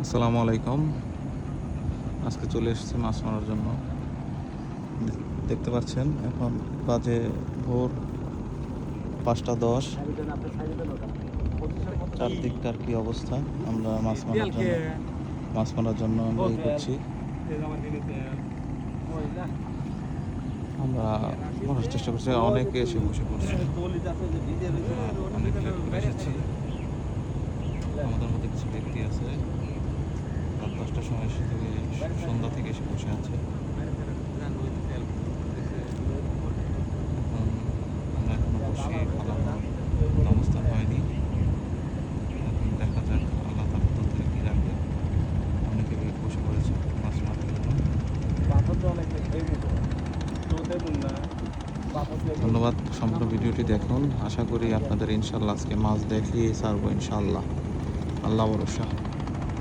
আসসালামু আলাইকুম। আজকে চলে এসেছি মাছ মারার জন্য। দেখতে পাচ্ছেন এখন বাজে ভোর 5:10। চারদিককার কি অবস্থা। আমরা মাছ মারার জন্য আমরা এই করছি। আমরা মারার চেষ্টা করছি, অনেকে এসে বসে পড়ছে। অনেক লেট করে এসেছি। আমাদের মধ্যে কিছু ব্যক্তি আছে রাত 10টার সময় সন্ধ্যা থেকে এসে বসে আছে। আমরা এখনো বসে পালানোর অবস্থান হয়নি। এখন দেখা যাক আল্লাহ তাআলা তৌফিক কি রাখবে। অনেকে বসে পড়েছে মাছ মারার জন্য। ধন্যবাদ। সম্পূর্ণ ভিডিওটি দেখুন। আশা করি আপনাদের ইনশাল্লাহ আজকে মাছ দেখিয়ে ছাড়বো ইনশাল্লাহ। আল্লাহ ভরসা।